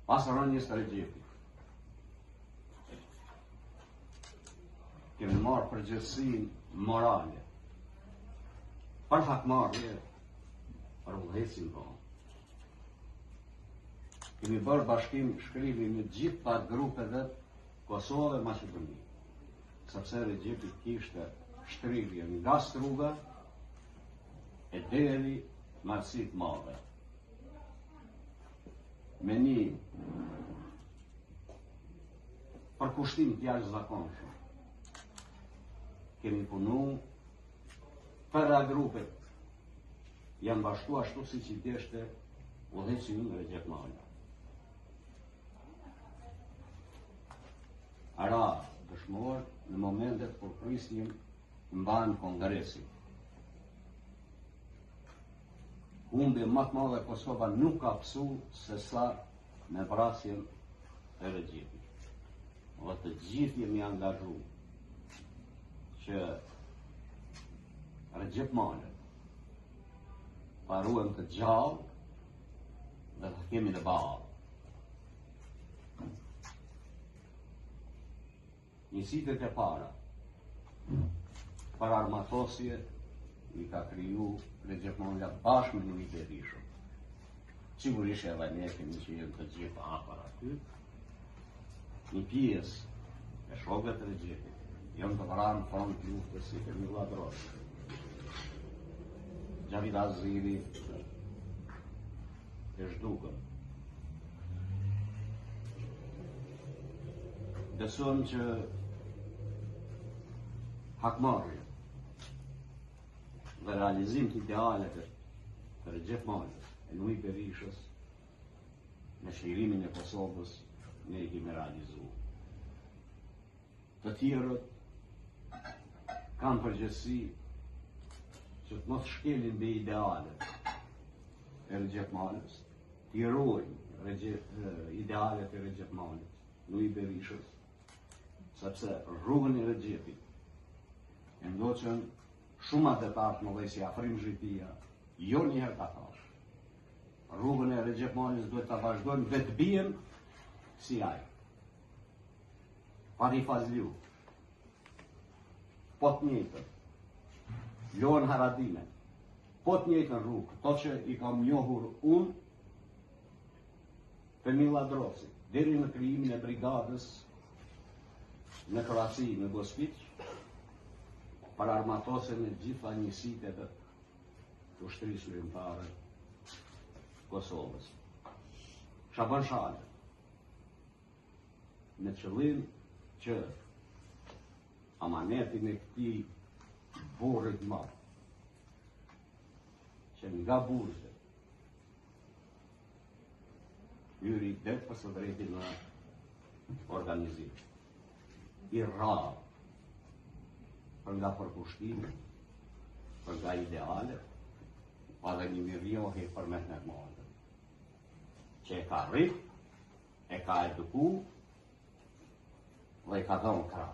Pas rënjës të Regjepit, kemi marrë përgjegjësinë morale për hakmarrje për udhëhecin tonë. Kemi bërë bashkim shkrimi në gjitha grupeve Kosovë e Maqedoni, sepse Regjepi kishte shtrirje nga Struga e deri Marsit Madhe. Me një përkushtim të jashtëzakonshëm. Kemi punu tëra grupet janë bashku ashtu si që deshte udhëheci në Recep Mala. Ara dëshmor në momentet kur prisnim mban kongresin. Humbje më të madhe Kosova nuk ka pësu se sa me vrasjen e Regjepit. Dhe të gjithë jemi angazhu që Recep Mala paruem të gjallë dhe të kemi në balë. Njësitet e para për armatosje i ka kriju Recep Mala bashkë me Nuhi Berishën. Sigurisht edhe ne kemi që jenë të gjithë afër aty. Një pjesë e shokëve të Regjepit janë të vranë në front luftës si kemi ladrosë. Xhavid Aziri e zhdukën. Besojmë që hakmarrje dhe realizim të idealet të Recep Malës e Nuhi Berishës në shirimin e Kosovës ne i kemi realizu. Të tjerët kanë përgjegjësi që të mos shkelin mbi idealet e Recep Malës, të ruajnë idealet e Recep Malës, Nuhi Berishës, sepse rrugën e Regjepit e ndoqën shumë atetarë të mëdhej si Afrim Zhitia, jo njëherë ka thashë. Rrugën e Recep Malës duhet ta vazhdojmë dhe të bien si ai. Pari Fazliu, po të njëjtën, Loan Haradine, po të njëjtën rrugë, to që i kam njohur unë, Femilla Drosi, deri në krijimin e brigadës në Kroaci, në Gospiç, për armatosen e gjitha njësitë të ushtrisë lirimtare Kosovës. Shaban Shale, në qëllim që amanetin e këtij burrit madh, që nga burgje hyri det për së drejti në organizim. I rrallë për nga përkushtimi, për nga ideale, pa dhe një mirjohi për Mehmet Malën, që e ka rrit, e ka eduku, dhe i ka dhënë krah.